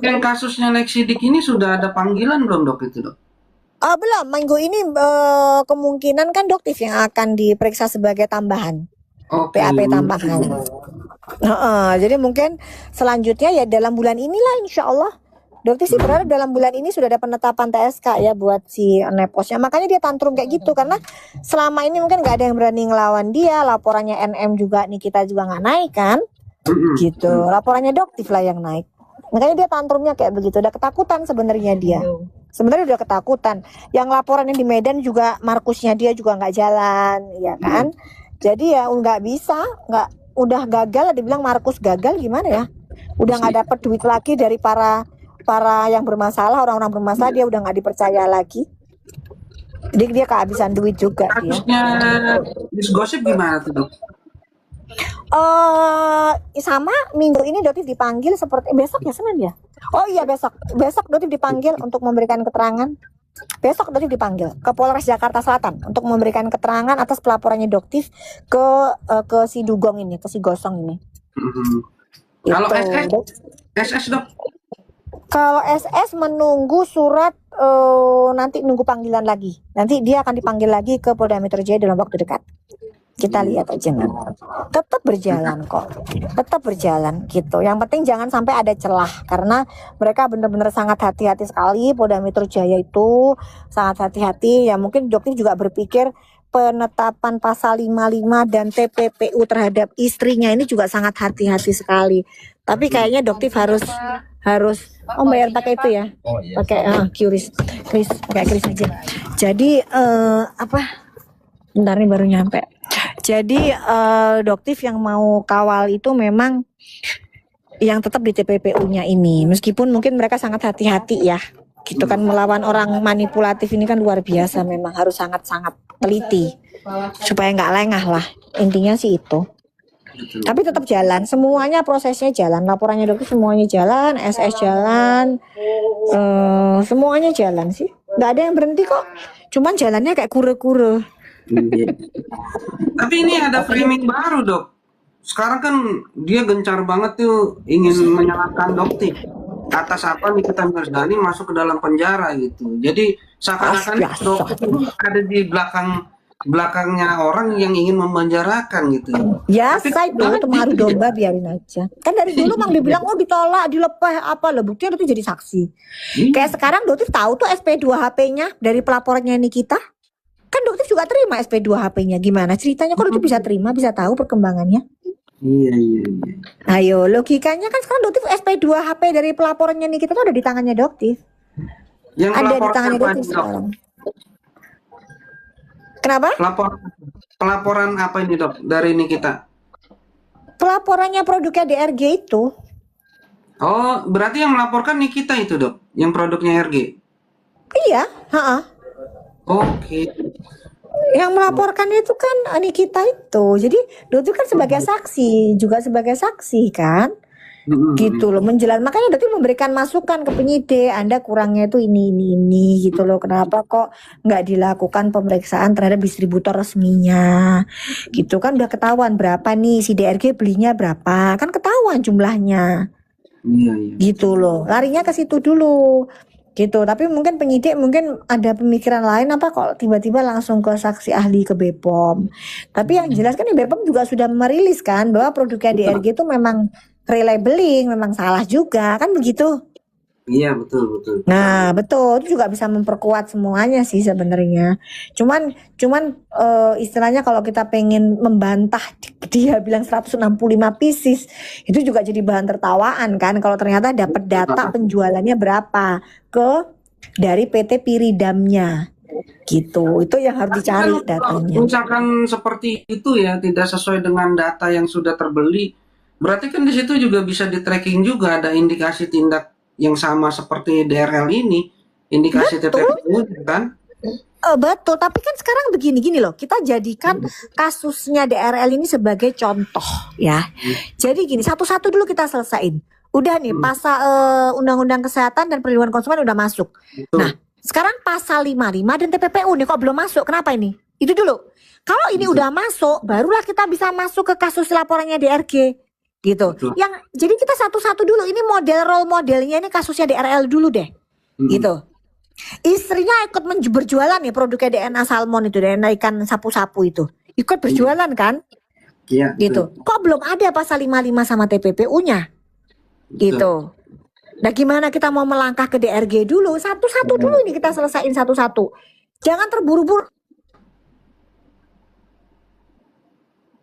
yang kasusnya Lexidik ini sudah ada panggilan belum dok itu dok? Belum, minggu ini kemungkinan kan Doktif yang akan diperiksa sebagai tambahan, Oke. PAP tambahan. Jadi mungkin selanjutnya ya dalam bulan inilah insya Allah. Dokter sih berharap dalam bulan ini sudah ada penetapan TSK ya buat si Neposnya. Makanya dia tantrum kayak gitu karena selama ini mungkin nggak ada yang berani ngelawan dia. Laporannya NM juga nih kita juga nggak naik kan, gitu. Laporannya Doktif lah yang naik. Makanya dia tantrumnya kayak begitu. Udah ketakutan sebenarnya dia. Sebenarnya udah ketakutan. Yang laporan yang di Medan juga Markusnya dia juga nggak jalan, ya kan? Jadi ya nggak bisa, udah gagal. Dibilang Markus gagal gimana ya? Udah nggak dapet duit lagi dari para yang bermasalah, orang-orang bermasalah dia udah nggak dipercaya lagi. Jadi dia kehabisan duit juga. Kasusnya Gosip gimana tuh dok? Sama minggu ini Dotif dipanggil seperti besok ya Senin ya. Oh iya besok Dotif dipanggil untuk memberikan keterangan. Besok Dotif dipanggil ke Polres Jakarta Selatan untuk memberikan keterangan atas pelaporannya Dotif ke si Dugong ini, ke si Gosong ini. Kalau SS dok? Kalau SS menunggu surat, nanti nunggu panggilan lagi. Nanti dia akan dipanggil lagi ke Polda Metro Jaya dalam waktu dekat. Kita lihat aja nanti. Tetap berjalan kok. Tetap berjalan gitu. Yang penting jangan sampai ada celah. Karena mereka benar-benar sangat hati-hati sekali. Polda Metro Jaya itu sangat hati-hati. Ya mungkin Dokter juga berpikir penetapan pasal 55 dan TPPU terhadap istrinya ini juga sangat hati-hati sekali. Tapi kayaknya Dokter harus bayar pakai itu ya. Pakai Kris pakai Kris aja. Jadi bentar nih baru nyampe. Jadi Doktif yang mau kawal itu memang yang tetap di TPPU-nya ini. Meskipun mungkin mereka sangat hati-hati ya. Gitu kan melawan orang manipulatif ini kan luar biasa, memang harus sangat-sangat teliti supaya nggak lengah lah. Intinya sih itu. Tapi tetap jalan, semuanya prosesnya jalan. Laporannya Doktif semuanya jalan, SS jalan, semuanya jalan sih. Nggak ada yang berhenti kok. Cuman jalannya kayak kure-kure. Tapi ini ada framing baru dok. Sekarang kan dia gencar banget tuh ingin menyalahkan Doktif atas apa Nikita Mirzani masuk ke dalam penjara gitu. Jadi seakan-akan Doktif ada di belakangnya orang yang ingin memenjarakan gitu. Ya, saya itu maru domba biarin aja. Kan dari dulu Mang dibilang ditolak, dilepeh apa lah, buktinya itu jadi saksi. Kayak sekarang Doktif tahu tuh SP2HP-nya dari pelaporannya Nikita. Kan Doktif juga terima SP2HP-nya. Gimana ceritanya kok Doktif bisa terima, bisa tahu perkembangannya? Iya. Ayo, logikanya kan sekarang Doktif SP2HP dari pelaporannya Nikita tuh ada di tangannya Doktif. Yang ada di tangannya Doktif sekarang. Kenapa? Pelaporan apa ini dok dari Nikita? Pelaporannya produknya DRG itu. Oh, berarti yang melaporkan Nikita itu dok, yang produknya RG? Iya, Oke. Yang melaporkan itu kan Nikita itu. Jadi Doktif kan sebagai saksi, juga sebagai saksi kan. Gitu loh, makanya Doktif memberikan masukan ke penyidik, Anda kurangnya itu ini gitu loh, kenapa kok nggak dilakukan pemeriksaan terhadap distributor resminya gitu kan, udah ketahuan berapa nih si DRG belinya berapa, kan ketahuan jumlahnya. Gitu loh, larinya ke situ dulu gitu. Tapi mungkin penyidik mungkin ada pemikiran lain, apa kok tiba-tiba langsung ke saksi ahli ke BPOM. Tapi yang jelas kan BPOM juga sudah merilis kan bahwa produknya DRG itu memang relabeling, memang salah juga kan begitu. Iya betul. Nah betul, itu juga bisa memperkuat semuanya sih sebenarnya. Cuman istilahnya kalau kita pengen membantah dia bilang 165 pieces, itu juga jadi bahan tertawaan kan kalau ternyata dapat data penjualannya berapa dari PT Piridamnya gitu. Itu yang harus dicari datanya. Misalkan seperti itu ya, tidak sesuai dengan data yang sudah terbeli, berarti kan di situ juga bisa di tracking juga, ada indikasi tindak yang sama seperti DRL ini, indikasi TPPU kan? Betul, tapi kan sekarang begini loh, kita jadikan kasusnya DRL ini sebagai contoh ya. Jadi gini, satu-satu dulu kita selesain. Udah nih pasal Undang-Undang Kesehatan dan Perlindungan Konsumen udah masuk. Nah, sekarang pasal 55 dan TPPU nih kok belum masuk. Kenapa ini? Itu dulu. Kalau ini udah masuk, barulah kita bisa masuk ke kasus laporannya DRG. gitu. betul. Jadi kita satu-satu dulu, ini role modelnya ini kasusnya DRL dulu deh, gitu. Istrinya ikut berjualan nih produknya DNA salmon itu, DNA ikan sapu-sapu itu, ikut berjualan kan, Iya, gitu. Kok belum ada pasal 55 sama TPPU-nya, gitu. Nah gimana kita mau melangkah ke DRG dulu, satu-satu dulu ini kita selesaiin satu-satu, jangan terburu-buru.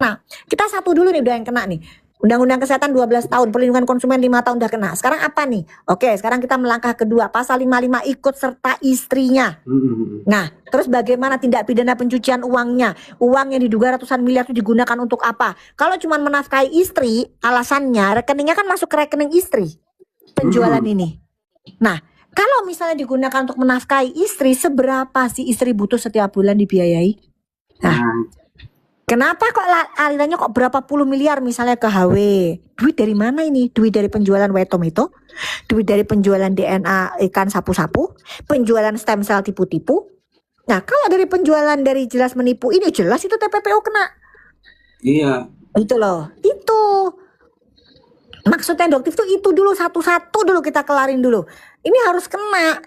Nah, kita satu dulu nih udah yang kena nih. Undang-Undang Kesehatan 12 tahun, perlindungan konsumen 5 tahun udah kena. Sekarang apa nih? Oke, sekarang kita melangkah kedua, pasal 55 ikut serta istrinya. Nah, terus bagaimana tindak pidana pencucian uangnya? Uang yang diduga ratusan miliar itu digunakan untuk apa? Kalau cuma menafkahi istri, alasannya rekeningnya kan masuk ke rekening istri penjualan ini. Nah, kalau misalnya digunakan untuk menafkahi istri, seberapa sih istri butuh setiap bulan dibiayai? Nah, kenapa kok alirannya kok berapa puluh miliar misalnya ke HW? Duit dari mana ini? Duit dari penjualan white tomato, duit dari penjualan DNA ikan sapu-sapu, penjualan stem cell tipu-tipu. Nah, kalau dari penjualan dari jelas menipu ini jelas itu TPPU kena. Iya. Itu loh, itu. Maksudnya Doktif tuh itu dulu satu-satu dulu kita kelarin dulu. Ini harus kena.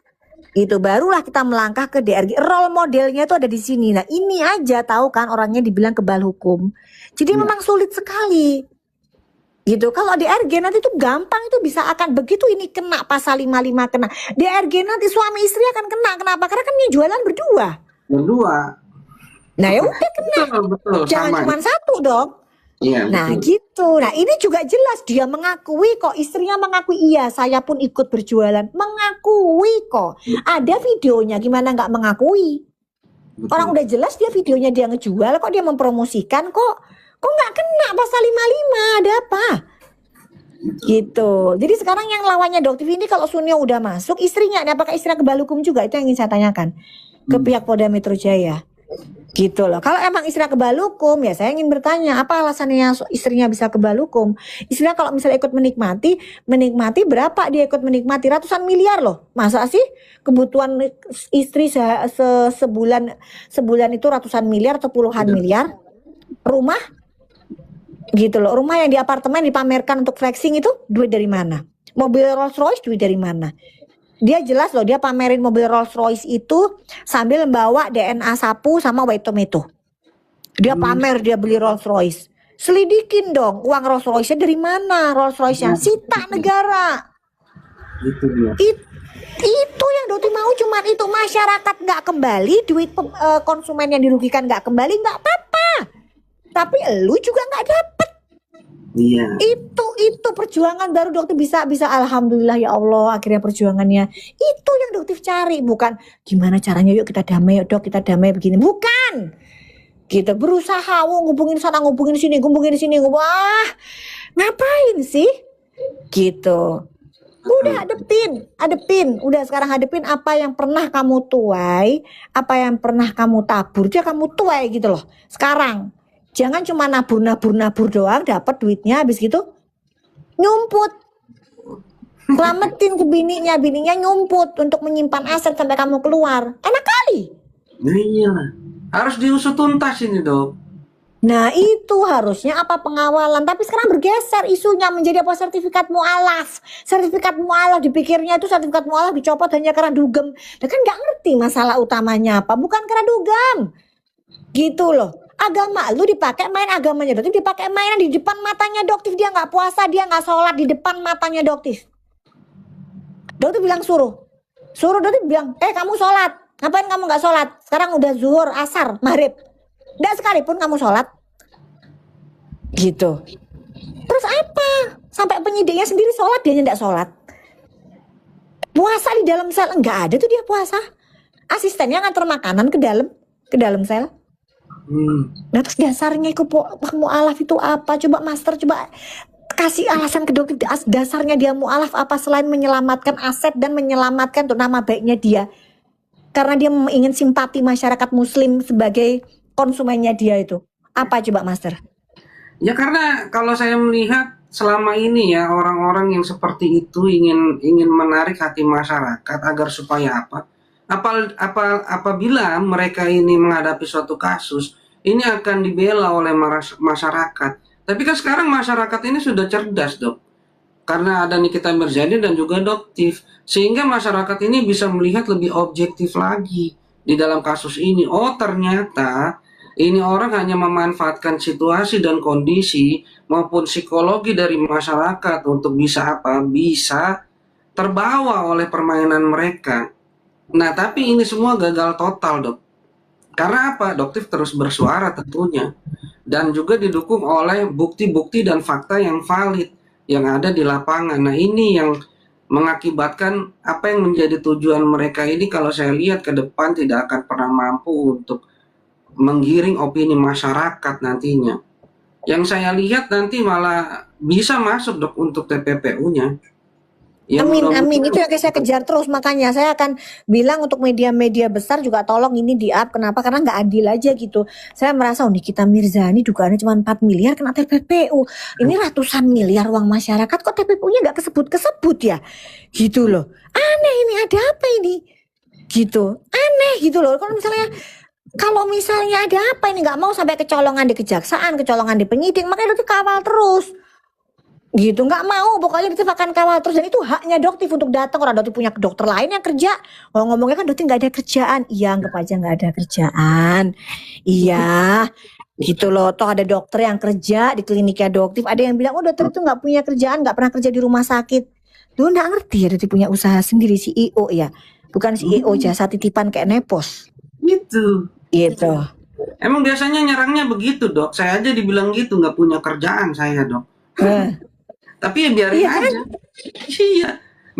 Itu barulah kita melangkah ke DRG. Role modelnya itu ada di sini. Nah, ini aja tahu kan orangnya dibilang kebal hukum. Jadi memang sulit sekali. Gitu. Kalau DRG nanti itu gampang, itu bisa akan begitu ini kena pasal 55 kena. DRG nanti suami istri akan kena. Kenapa? Karena kan ini jualan berdua. Nah, ya udah kena. Betul, jangan sama. cuma satu dong. Iya, Nah betul. gitu. Nah ini juga jelas dia mengakui kok, istrinya mengakui iya saya pun ikut berjualan, mengakui kok. Ada videonya, gimana nggak mengakui? Betul. Orang udah jelas dia videonya dia ngejual kok, dia mempromosikan kok nggak kena pasal 55, ada apa? Gitu. Jadi sekarang yang lawannya Doktif ini kalau Sunio udah masuk, istrinya, apakah istrinya kebal hukum juga? Itu yang ingin saya tanyakan ke pihak Polda Metro Jaya. Gitu loh. Kalau emang istrinya kebal hukum, ya saya ingin bertanya apa alasannya istrinya bisa kebal hukum. Istrinya kalau misalnya ikut menikmati berapa dia ikut menikmati? Ratusan miliar loh. Masa sih kebutuhan istri sebulan itu ratusan miliar atau puluhan miliar? Rumah gitu loh. Rumah yang di apartemen dipamerkan untuk flexing itu duit dari mana? Mobil Rolls Royce duit dari mana? Dia jelas loh, dia pamerin mobil Rolls Royce itu sambil membawa DNA sapu sama white tomato. Dia pamer dia beli Rolls Royce. Selidikin dong uang Rolls Royce-nya dari mana? Rolls Royce-nya sita negara. Itu dia. Itu yang Doti mau, cuman itu. Masyarakat nggak kembali, duit konsumen yang dirugikan nggak kembali, nggak apa-apa. Tapi lu juga nggak dapet. Iya. Itu perjuangan baru Doktif bisa alhamdulillah ya Allah akhirnya perjuangannya itu yang Doktif cari, bukan gimana caranya yuk kita damai, yuk Dok kita damai begini, bukan gitu. Berusaha ngubungin sana ngubungin sini wah ngapain sih gitu. Udah hadepin udah sekarang hadepin apa yang pernah kamu tuai, apa yang pernah kamu tabur, dia kamu tuai gitu loh sekarang. Jangan cuma nabur doang dapat duitnya, habis gitu nyumput. Selamatin ke bininya nyumput untuk menyimpan aset sampai kamu keluar. Enak kali. Nah, iyalah. Harus diusut tuntas ini, Dok. Nah itu harusnya apa pengawalan. Tapi sekarang bergeser isunya menjadi apa, sertifikat mualaf. Sertifikat mualaf dipikirnya itu sertifikat mualaf dicopot hanya karena dugem. Dia kan nggak ngerti masalah utamanya apa. Bukan karena dugem. Gitu loh. Agama lu dipakai main, agamanya Doktif dipakai mainan di depan matanya Doktif. Dia nggak puasa, dia nggak sholat di depan matanya Doktif. Doktif bilang suruh Doktif bilang kamu sholat, ngapain kamu nggak sholat? Sekarang udah zuhur, asar, maghrib, nggak sekalipun kamu sholat. Gitu. Terus apa? Sampai penyidiknya sendiri sholat, dia nggak sholat. Puasa di dalam sel nggak ada tuh dia puasa. Asistennya nganter makanan ke dalam sel. Nah terus dasarnya itu mu'alaf itu apa? Coba Master coba kasih alasan ke Doktif, dasarnya dia mu'alaf apa selain menyelamatkan aset dan menyelamatkan tuh nama baiknya dia, karena dia ingin simpati masyarakat muslim sebagai konsumennya dia, itu apa coba Master? Ya karena kalau saya melihat selama ini ya orang-orang yang seperti itu ingin menarik hati masyarakat agar supaya apa? Apabila mereka ini menghadapi suatu kasus, ini akan dibela oleh masyarakat. Tapi kan sekarang masyarakat ini sudah cerdas, Dok. Karena ada Nikita Mirzani dan juga Doktif. Sehingga masyarakat ini bisa melihat lebih objektif lagi di dalam kasus ini. Oh, ternyata ini orang hanya memanfaatkan situasi dan kondisi maupun psikologi dari masyarakat untuk bisa apa? Bisa terbawa oleh permainan mereka. Nah, tapi ini semua gagal total, Dok. Karena apa? Doktif terus bersuara tentunya. Dan juga didukung oleh bukti-bukti dan fakta yang valid yang ada di lapangan. Nah, ini yang mengakibatkan apa yang menjadi tujuan mereka ini kalau saya lihat ke depan tidak akan pernah mampu untuk menggiring opini masyarakat nantinya. Yang saya lihat nanti malah bisa masuk, Dok, untuk TPPU-nya. Ya Amin, amin. mudah-mudahan. Itu yang saya kejar terus. Makanya saya akan bilang untuk media-media besar juga tolong ini di-up. Kenapa? Karena nggak adil aja gitu. Saya merasa, oh Nikita Mirzani dugaannya cuma 4 miliar kena TPPU. Ini ratusan miliar uang masyarakat, kok TPPU-nya nggak kesebut-kesebut ya? Gitu loh. Aneh ini, ada apa ini? Gitu. Aneh gitu loh. Kalau misalnya ada apa ini, nggak mau sampai kecolongan di kejaksaan, kecolongan di penyidik, makanya itu kawal terus. Gitu, nggak mau, pokoknya Doktif akan kawal terus, dan itu haknya Doktif untuk datang. Orang Doktif punya dokter lain yang kerja. Kalau ngomongnya kan Doktif nggak ada kerjaan, iya anggap aja nggak ada kerjaan, iya gitu loh. Toh ada dokter yang kerja di kliniknya Doktif, ada yang bilang oh dokter itu nggak punya kerjaan, nggak pernah kerja di rumah sakit. Lu nggak ngerti ya, Doktif punya usaha sendiri, CEO ya, bukan CEO jasa titipan kayak Nepos Gitu. gitu. Emang biasanya nyerangnya begitu, Dok. Saya aja dibilang gitu, nggak punya kerjaan saya, Dok. Eh, Tapi ya biarin iya kan? aja. Iya.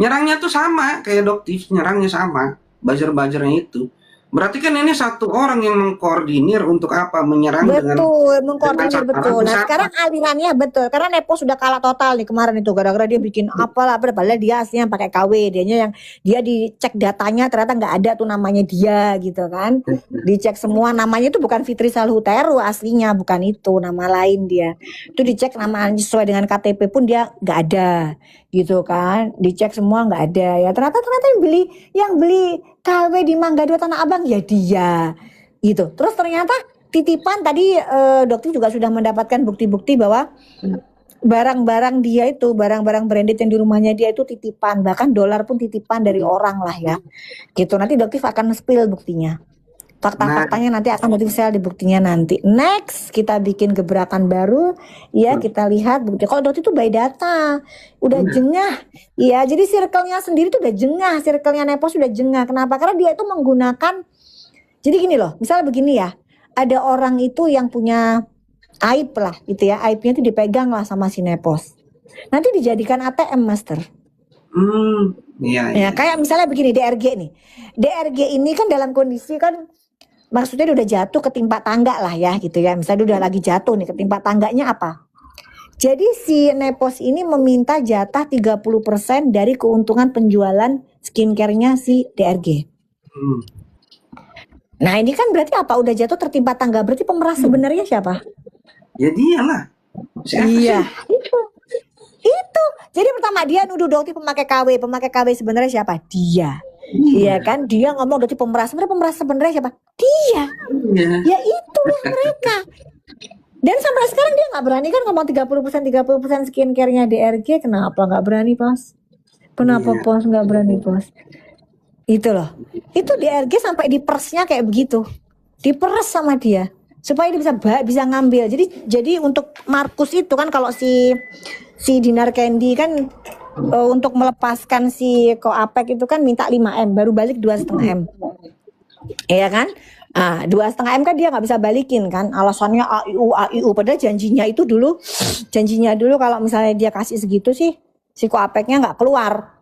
Nyerangnya tuh sama kayak Doktif, nyerangnya sama. Buzzer-buzzernya itu. Berarti kan ini satu orang yang mengkoordinir untuk apa? Menyerang dengan Betul, mengkoordinir sasaran betul. Nah, siapa? sekarang alirannya betul. Karena Nepo sudah kalah total nih kemarin itu, gara-gara dia bikin apalah, padahal dia aslinya pakai KW, dianya yang dia dicek datanya ternyata nggak ada tuh namanya dia gitu kan. Dicek semua namanya itu bukan Fitri Salhuteru aslinya, bukan itu, nama lain dia. Itu dicek namanya sesuai dengan KTP pun dia nggak ada gitu kan. Dicek semua nggak ada ya. Ternyata yang beli KW di Mangga Dua Tanah Abang ya dia gitu. Terus ternyata titipan tadi Dokter juga sudah mendapatkan bukti-bukti bahwa barang-barang dia itu, barang-barang branded yang di rumahnya dia itu titipan, bahkan dolar pun titipan dari orang lah ya. Gitu. Nanti Dokter akan spill buktinya. Fakta-faktanya nanti akan Dokter share di buktinya nanti. Next kita bikin gebrakan baru ya, kita lihat bukti. Kalau Dokter itu by data, udah jengah. Ya, jadi circle-nya sendiri tuh udah jengah, circle-nya Nepos sudah jengah. Kenapa? Karena dia itu menggunakan, jadi gini loh, misalnya begini ya, ada orang itu yang punya aib lah gitu ya, aibnya itu dipegang lah sama si Nepos. Nanti dijadikan ATM, Master. Iya, Ya, iya. kayak misalnya begini, DRG nih. DRG ini kan dalam kondisi kan, maksudnya dia udah jatuh ketimpa tangga lah ya gitu ya. Misalnya dia udah lagi jatuh nih, ketimpa tangganya apa? Jadi si Nepos ini meminta jatah 30% dari keuntungan penjualan skincare-nya si DRG. Hmm. Nah ini kan berarti apa? Udah jatuh tertimpa tangga. Berarti pemeras sebenarnya siapa? Ya dialah. Siapa Iya. sih? Itu. Jadi pertama dia nuduh Dokter pemakai KW. Pemakai KW sebenarnya siapa? Dia. Iya kan? Dia ngomong Dokter pemeras. Sebenarnya pemeras sebenarnya siapa? Dia. Iya. Ya itulah mereka. Dan sampai sekarang dia nggak berani kan ngomong 30% skincare-nya DRG. Kenapa nggak berani, Pos? Kenapa Iya. Pos nggak berani, Pos? Itu loh. Itu DRG sampai dipersnya kayak begitu. Diperes sama dia supaya dia bisa ngambil. Jadi untuk Markus itu kan, kalau si Dinar Candy kan untuk melepaskan si Koapek itu kan minta 5M, baru balik 2,5M. Iya kan? 2,5M kan dia nggak bisa balikin kan, alasannya AIU. Padahal janjinya dulu kalau misalnya dia kasih segitu sih, si Koapeknya nggak keluar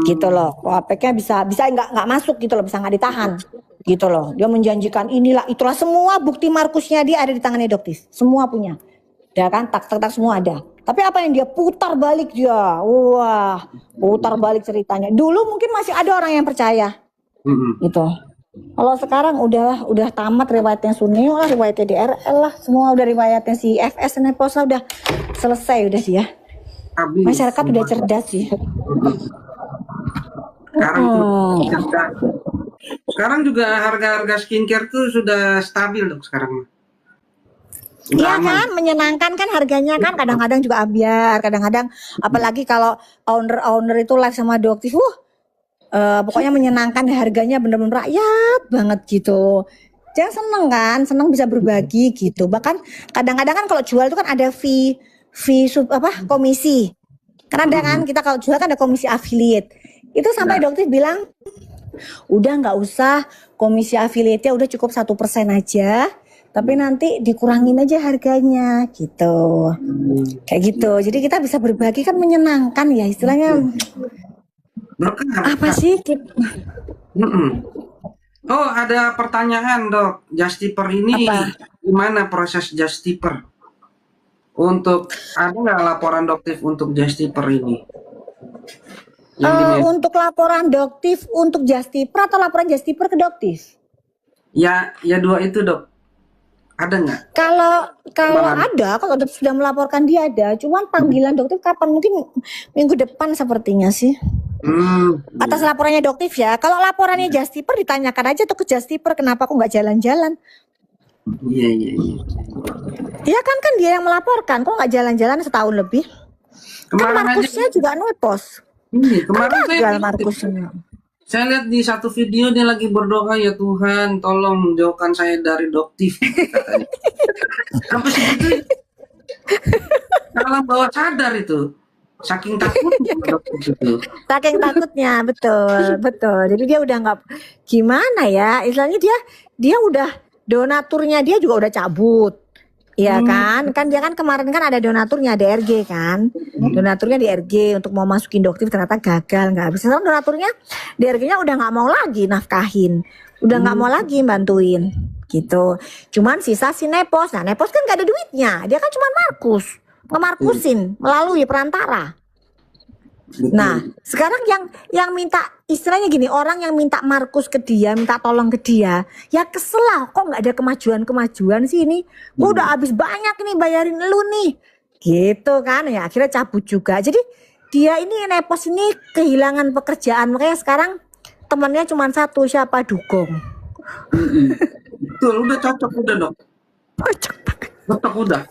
gitu loh. Koapeknya bisa nggak masuk gitu loh, bisa nggak ditahan gitu loh. Dia menjanjikan inilah itulah, semua bukti Markusnya dia ada di tangannya Doktis, semua punya, ya kan, tak semua ada. Tapi apa yang dia putar balik dia, wah, putar balik ceritanya. Dulu mungkin masih ada orang yang percaya gitu. Kalau sekarang udah tamat riwayatnya Suneo lah, riwayatnya DRL lah, semua udah riwayatnya si FS Nepos lah, udah selesai udah sih ya. Habis. Masyarakat udah cerdas sih. Sekarang cerdas. Sekarang juga harga-harga skincare tuh sudah stabil, Dok, sekarang. Nggak Iya aman. kan, menyenangkan kan harganya kan kadang-kadang juga ambiar, kadang-kadang apalagi kalau owner-owner itu live sama Doktif, pokoknya menyenangkan harganya bener-bener rakyat banget gitu. Jangan seneng kan, seneng bisa berbagi gitu. Bahkan kadang-kadang kan kalau jual itu kan ada fee komisi. Karena ada kan kita kalau jual kan ada komisi affiliate. Itu sampai Ya. Doktif bilang udah nggak usah komisi affiliate-nya udah cukup 1% aja. Tapi nanti dikurangin aja harganya gitu. Kayak gitu. Jadi kita bisa berbagi kan menyenangkan ya istilahnya Berkah, apa berkah. sih? Mm-mm. Oh, ada pertanyaan, Dok. Justiper ini Apa? gimana proses Justiper? Untuk ada nggak laporan Doktif untuk Justiper ini yang di media? Untuk laporan Doktif untuk Justiper atau laporan Justiper ke Doktif? Ya, ya dua itu, Dok. Ada nggak? Kalau kalau Perkembangan? ada, kalau Doktif sudah melaporkan dia ada. Cuman panggilan Doktif kapan? Mungkin minggu depan sepertinya sih. Atas Iya. laporannya Doktif ya. Kalau laporannya Justiper ditanyakan aja tuh ke Justiper kenapa kok nggak jalan-jalan? Iya, iya, iya. Iya kan dia yang melaporkan, kok nggak jalan-jalan setahun lebih? Kan Kemarin aja, Markusnya juga nepos. ini Kan kemarin saya gagal lihat, Markusnya. saya lihat di satu video dia lagi berdoa, ya Tuhan, tolong jauhkan saya dari Doktif, katanya. Sampai segitu, alam bawah sadar itu, saking takutnya Doktif itu. Saking takutnya, betul, betul. Jadi dia udah nggak gimana ya, istilahnya dia udah donaturnya dia juga udah cabut. Iya kan dia kan kemarin kan ada donaturnya DRG kan, donaturnya DRG untuk mau masukin Doktif ternyata gagal nggak bisa. Sekarang donaturnya DRG-nya udah nggak mau lagi nafkahin, udah nggak mau lagi bantuin gitu. Cuman sisa si Nepos, nah Nepos kan nggak ada duitnya, dia kan cuma ngemarkusin melalui perantara. Nah, sekarang yang minta istilahnya gini, orang yang minta Markus ke dia, minta tolong ke dia, ya kesel lah, kok nggak ada kemajuan sih ini? Gua udah habis banyak nih bayarin lu nih. Gitu kan, ya akhirnya cabut juga. Jadi dia ini Nepos ini kehilangan pekerjaan, makanya sekarang temannya cuma satu, siapa? Dugong. Betul, udah cocok udah, Dok. Cocok banget, Cocok udah.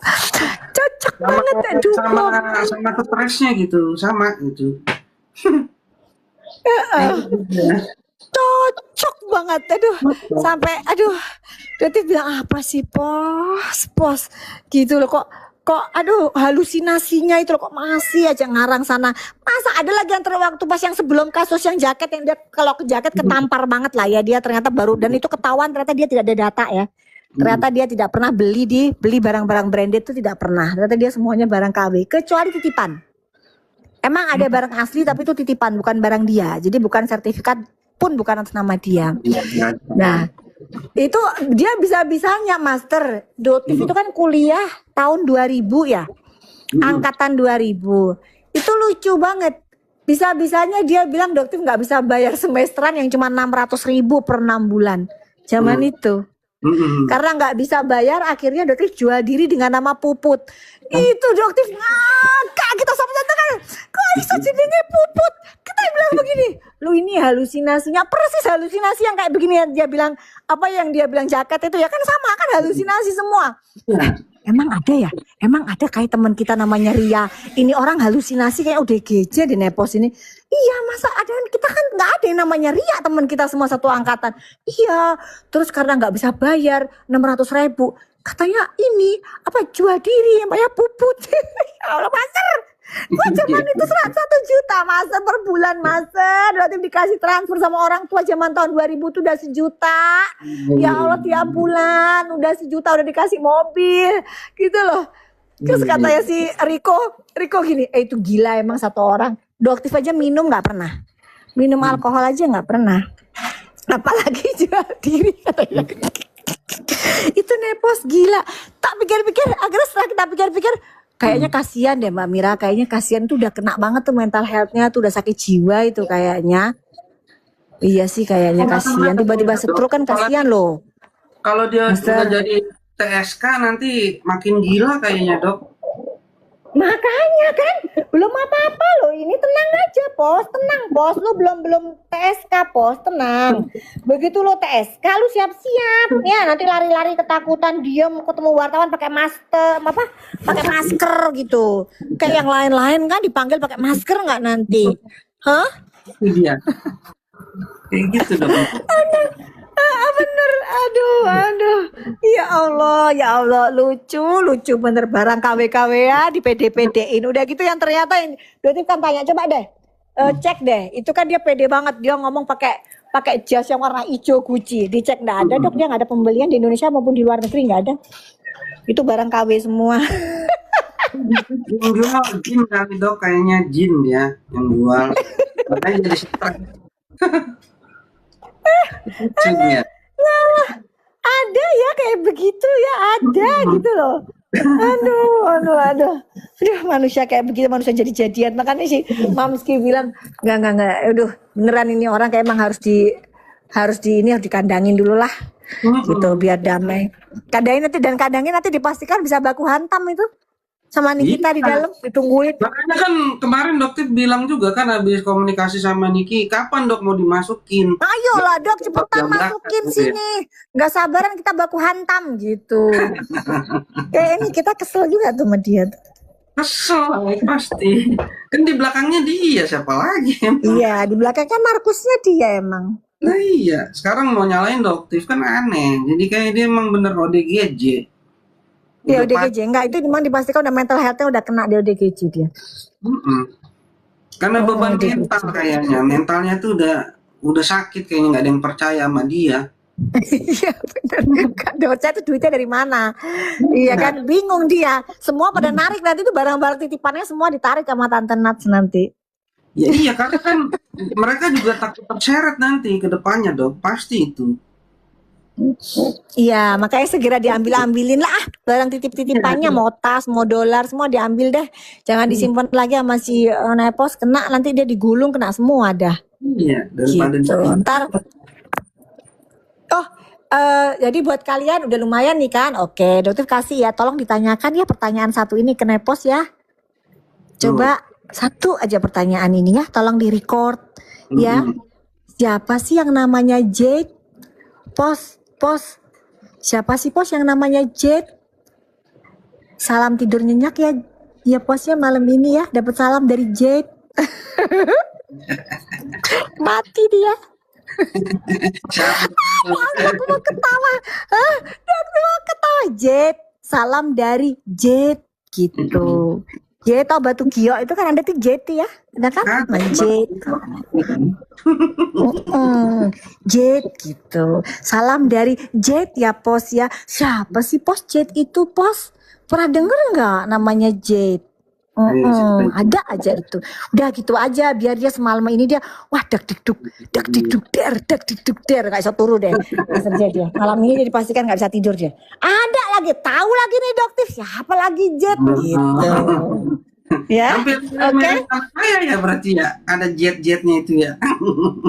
cocok Sama banget ya sama Dugong. sama stresnya gitu, sama gitu. Ya. Cocok banget, aduh, sampai aduh Doktif bilang apa sih pos gitu loh, kok aduh halusinasinya itu loh, kok masih aja ngarang sana. Masa ada lagi yang waktu pas yang sebelum kasus yang jaket yang dia kalau ke jaket ketampar banget lah ya, dia ternyata baru, dan itu ketahuan ternyata dia tidak ada data ya, ternyata dia tidak pernah beli barang-barang branded itu, tidak pernah, ternyata dia semuanya barang KW kecuali titipan. Emang ada barang asli tapi itu titipan, bukan barang dia. Jadi bukan sertifikat pun bukan atas nama dia. Nah, itu dia bisa-bisanya master. Doktif itu kan kuliah tahun 2000 ya. Angkatan 2000. Itu lucu banget. Bisa-bisanya dia bilang Doktif nggak bisa bayar semesteran yang cuma 600.000 per 6 bulan. Zaman itu. Karena nggak bisa bayar, akhirnya Doktif jual diri dengan nama Puput. Itu Doktif ngakak, kita sama-sama kan, kok bisa jenenge Puput? Kita bilang begini, lu ini halusinasinya persis halusinasi yang kayak begini. Dia bilang apa yang dia bilang jaket itu ya kan sama kan, halusinasi semua. Emang ada kayak teman kita namanya Ria. Ini orang halusinasi kayak ODGJ di Nepos ini. Iya, masa ada, kita kan nggak ada yang namanya Ria, teman kita semua satu angkatan. Iya, terus karena nggak bisa bayar 600.000, katanya ini apa jual diri yang bayar Puput. Allah master. Gua zaman itu 1 juta master per bulan master. Berarti dikasih transfer sama orang tua zaman tahun 2000 tuh udah 1 juta. Ya Allah, tiap bulan udah 1 juta, udah dikasih mobil gitu loh. Terus katanya si Riko gini, itu gila emang satu orang. Doktif aja minum nggak pernah, minum alkohol aja nggak pernah, apalagi jual diri katanya. Itu Nepos gila. Tak pikir-pikir, akhirnya setelah kita pikir-pikir, kayaknya kasihan deh Mbak Mira, kayaknya kasihan tuh, udah kena banget tuh mental healthnya tuh, udah sakit jiwa itu kayaknya. Iya sih kayaknya kasihan, tiba-tiba stroke kan kasihan loh. Kalau dia Master. udah jadi TSK nanti makin gila kayaknya, Dok. Makanya kan belum apa-apa loh, ini tenang aja Pos, tenang Pos, lu belum TSK Pos, tenang. Begitu lo TSK lu siap-siap ya, nanti lari-lari ketakutan diam ketemu wartawan pakai masker gitu. Kayak yang lain-lain kan dipanggil pakai masker nggak nanti? Hah? Itu dia. Kayak gitu dong. Bener, aduh, ya Allah, lucu bener barang KW-KW ya di PD-PDin. Udah gitu yang ternyata ini, Dotif kan tanya, coba deh, cek deh, itu kan dia pede banget, dia ngomong pakai jas yang warna hijau Gucci, dicek nggak ada dok, dia nggak ada pembelian di Indonesia maupun di luar negeri nggak ada, itu barang KW semua. Yang jual jin kali dok, kayaknya jin ya yang jual. Makanya jadi stres. Lucu dia. Ada ya kayak begitu ya, ada gitu loh. Aduh, manusia kayak begitu, manusia jadi-jadian. Makanya sih Mamski bilang nggak, aduh beneran ini orang kayak emang harus dikandangin dulu lah, gitu biar damai. Kandangin nanti dipastikan bisa baku hantam itu sama Nikita di dalam, ditungguin. Makanya kan kemarin dokter bilang juga kan habis komunikasi sama Niki, kapan dok mau dimasukin? Ayolah dok, cepetan masukin sini. Nggak sabaran kita baku hantam gitu. Kayak ini kita kesel juga tuh sama dia. Kesel pasti. Kan di belakangnya dia, siapa lagi? Iya, di belakang kan Markusnya dia emang. Nah iya, sekarang mau nyalain dokter kan aneh. Jadi kayak dia emang bener ODGJ. Iya ODGJ, enggak itu memang dipastikan udah mental health-nya udah kena di ODGJ dia. Karena beban mental kayaknya, mentalnya tuh udah sakit kayaknya, nggak ada yang percaya sama dia. Iya benar. Kan Dorca itu duitnya dari mana? Iya kan bingung dia. Semua pada narik nanti itu barang-barang titipannya semua ditarik sama Tante Nats nanti. Ya iya karena kan mereka juga takut terseret nanti ke depannya dok, pasti itu. Iya, makanya segera diambilin lah barang titip-titipannya, mau tas, mau dolar, semua diambil deh. Jangan disimpan lagi sama si Nepos, kena nanti dia digulung, kena semua dah. Iya, daripada gitu. Ntar, jadi buat kalian udah lumayan nih kan? Oke, dokter kasih ya, tolong ditanyakan ya pertanyaan satu ini ke Nepos ya. Coba satu aja pertanyaan ini ya, tolong di record ya. Siapa sih yang namanya Jade? Pos, siapa sih Pos yang namanya Jade? Salam tidur nyenyak ya. Ya Posnya malam ini ya, dapat salam dari Jade. Mati dia. Aku mau ketawa. Aku mau ketawa. Jade, salam dari Jade gitu. Jade tau batu giok itu kan ada tuh Jade ya, ada kan? Jade. Jade gitu. Salam dari Jade ya Pos ya. Siapa sih Pos Jade itu Pos? Pernah denger nggak namanya Jade? Ada aja itu. Udah gitu aja biar dia semalam ini dia wah dak dikduk der nggak bisa turu deh. Kerja dia. Malam ini dia dipastikan nggak bisa tidur dia. Ada lagi tahu lagi nih dokter siapa lagi Jade gitu. Ya, oke. Saya ya berarti ya ada jet-jetnya itu ya.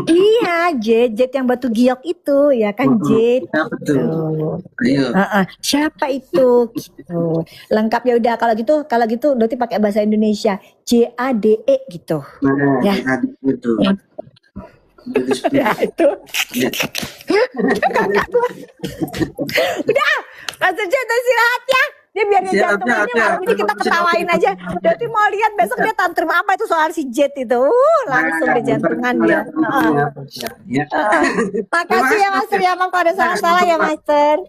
Iya, jet yang batu giok itu ya kan jet. Ya, betul. Ayo. Siapa itu? Gitu. Lengkap ya udah kalau gitu Doti pakai bahasa Indonesia JADE gitu. Nah, ya. Betul. Ya itu. Udah, Master Jet istirahat ya. Dia biar dia jantungnya malam ini kita ketawain aja. Berarti mau lihat besok dia tantrum apa itu soal si Jet itu. Langsung di jantungan dia. Makasih ya Master ya, Mang kalau ada salah-salah ya Master.